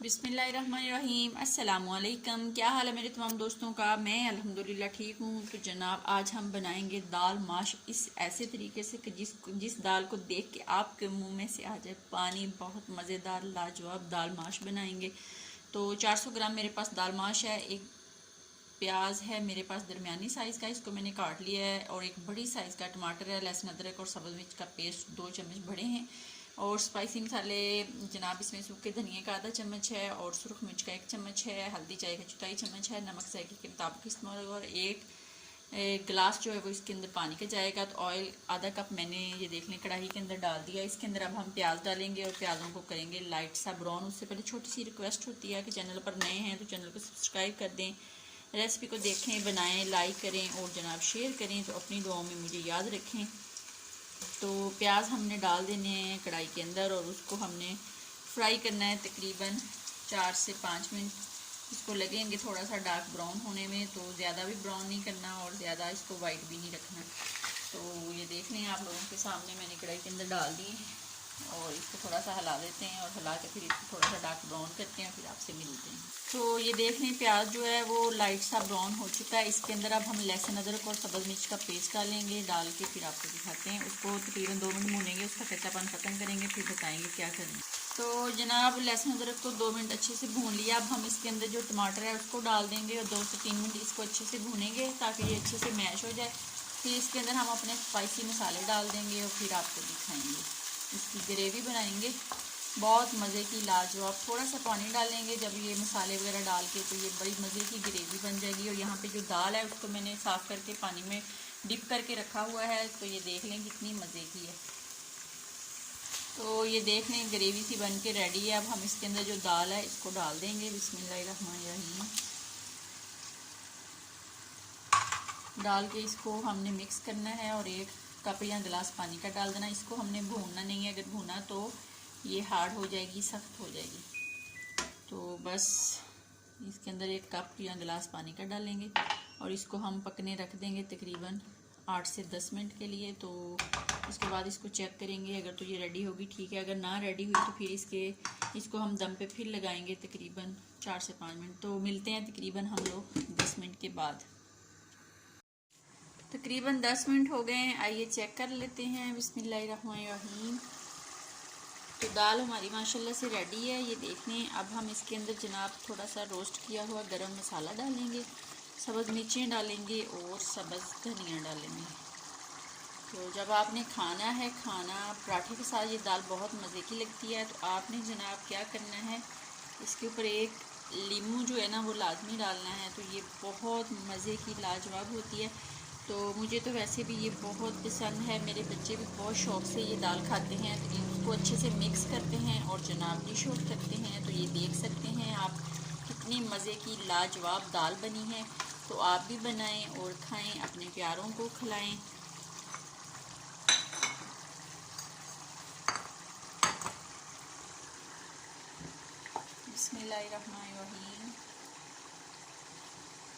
बिस्मिल्लाहिर्रहमानिर्रहीम। अस्सलामुअलैकुम। क्या हाल है मेरे तमाम दोस्तों का। मैं अल्हम्दुलिल्लाह ठीक हूँ। तो जनाब आज हम बनाएंगे दाल माश इस ऐसे तरीके से कि जिस दाल को देख के आपके मुंह में से आ जाए पानी। बहुत मज़ेदार लाजवाब दाल माश बनाएंगे। तो 400 ग्राम मेरे पास दाल माश है। एक प्याज है मेरे पास दरमियानी साइज़ का, इसको मैंने काट लिया है। और एक बड़ी साइज़ का टमाटर है, लहसुन अदरक और सब्ज़ मिर्च का पेस्ट 2 चम्मच बड़े हैं। और स्पाइसी मसाले जनाब इसमें सूखे धनिया का आधा चम्मच है और सुरख मिर्च का 1 चम्मच है, हल्दी चाय का 1/4 चम्मच है, नमक जायके के मुताबिक इस्तेमाल होगा। और एक गिलास जो है वो इसके अंदर पानी का जाएगा। तो ऑयल आधा कप मैंने ये देख लें कढ़ाई के अंदर डाल दिया। इसके अंदर अब हम प्याज डालेंगे और प्याज़ों को करेंगे लाइट सा ब्राउन। उससे पहले छोटी सी रिक्वेस्ट होती है कि चैनल पर नए हैं तो चैनल को सब्सक्राइब कर दें, रेसिपी को देखें, बनाएं, लाइक करें और जनाब शेयर करें। तो अपनी दुआओं में मुझे याद रखें। तो प्याज हमने डाल देने हैं कढ़ाई के अंदर और उसको हमने फ्राई करना है तकरीबन 4 से 5 मिनट। इसको लगेंगे थोड़ा सा डार्क ब्राउन होने में, तो ज़्यादा भी ब्राउन नहीं करना और ज़्यादा इसको वाइट भी नहीं रखना। तो ये देख लें आप लोगों के सामने मैंने कढ़ाई के अंदर डाल दी और इसको थोड़ा सा हिला देते हैं और हिला के फिर इसको थोड़ा सा डार्क ब्राउन करते हैं और फिर आपसे मिलते हैं। तो ये देख लें प्याज जो है वो लाइट सा ब्राउन हो चुका है। इसके अंदर अब हम लहसुन अदरक और सब्ज़ मिर्च का पेस्ट डालेंगे। डाल के फिर आपको दिखाते हैं। उसको तकरीबन 2 मिनट भूनेंगे, उसका कच्चापन ख़त्म करेंगे, फिर बताएंगे क्या करना है। तो जनाब लहसुन अदरक को 2 मिनट अच्छे से भून लिया। अब हम इसके अंदर जो टमाटर है उसको डाल देंगे और 2 से 3 मिनट इसको अच्छे से भूनेंगे ताकि ये अच्छे से मैश हो जाए। फिर इसके अंदर हम अपने स्पाइसी मसाले डाल देंगे और फिर आपको दिखाएंगे। इसकी ग्रेवी बनाएंगे बहुत मज़े की लाजवाब। थोड़ा सा पानी डालेंगे जब ये मसाले वगैरह डाल के, तो ये बड़ी मज़े की ग्रेवी बन जाएगी। और यहाँ पे जो दाल है उसको मैंने साफ़ करके पानी में डिप करके रखा हुआ है। तो ये देख लें कितनी मज़े की है। तो ये देख लें ग्रेवी सी बन के रेडी है। अब हम इसके अंदर जो दाल है इसको डाल देंगे। बिस्मिल्लाहिर्रहमानिर्रहीम। डाल के इसको हमने मिक्स करना है और 1 कप या गिलास पानी का डाल देना। इसको हमने भूनना नहीं है, अगर भूना तो ये हार्ड हो जाएगी, सख्त हो जाएगी। तो बस इसके अंदर 1 कप या गिलास पानी का डालेंगे और इसको हम पकने रख देंगे तकरीबन 8 से 10 मिनट के लिए। तो इसके बाद इसको चेक करेंगे, अगर तो ये रेडी होगी ठीक है, अगर ना रेडी हुई तो फिर इसको हम दम पे फिर लगाएंगे तकरीबन 4 से 5 मिनट। तो मिलते हैं तकरीबन हम लोग 10 मिनट के बाद। तकरीबन 10 मिनट हो गए हैं, आइए चेक कर लेते हैं। बिस्मिल्लाहिर्रहमानिर्रहीम। तो दाल हमारी माशाल्लाह से रेडी है, ये देख लें। अब हम इसके अंदर जनाब थोड़ा सा रोस्ट किया हुआ गरम मसाला डालेंगे, सब्ज़ मिर्चें डालेंगे और सब्ज़ धनिया डालेंगे। तो जब आपने खाना है, खाना पराठे के साथ ये दाल बहुत मज़े की लगती है। तो आपने जनाब क्या करना है, इसके ऊपर एक लीमू जो है ना वो लाजमी डालना है। तो ये बहुत मज़े की लाजवाब होती है। तो मुझे तो वैसे भी ये बहुत पसंद है, मेरे बच्चे भी बहुत शौक़ से ये दाल खाते हैं। तो इसको अच्छे से मिक्स करते हैं और जनाब डिश आउट करते हैं। तो ये देख सकते हैं आप कितनी मज़े की लाजवाब दाल बनी है। तो आप भी बनाएं और खाएं, अपने प्यारों को खिलाएं। बिस्मिल्लाहिर्रहमानिर्रहीम।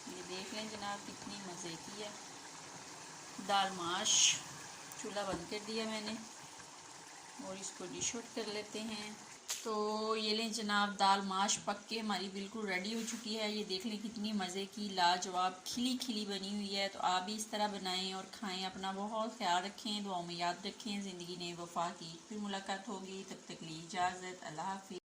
ये देख लें जनाब कितनी मज़े की है दाल माश। चूल्हा बंद कर दिया मैंने और इसको डिश आउट कर लेते हैं। तो ये लें जनाब दाल माश पक के हमारी बिल्कुल रेडी हो चुकी है। ये देख लें कितनी मज़े की लाजवाब खिली खिली बनी हुई है। तो आप भी इस तरह बनाएं और खाएं। अपना बहुत ख्याल रखें, दुआओं में याद रखें। ज़िंदगी ने वफ़ा की। फिर मुलाकात होगी, तब तक ली इजाज़त। अल्लाह हाफ़िज़।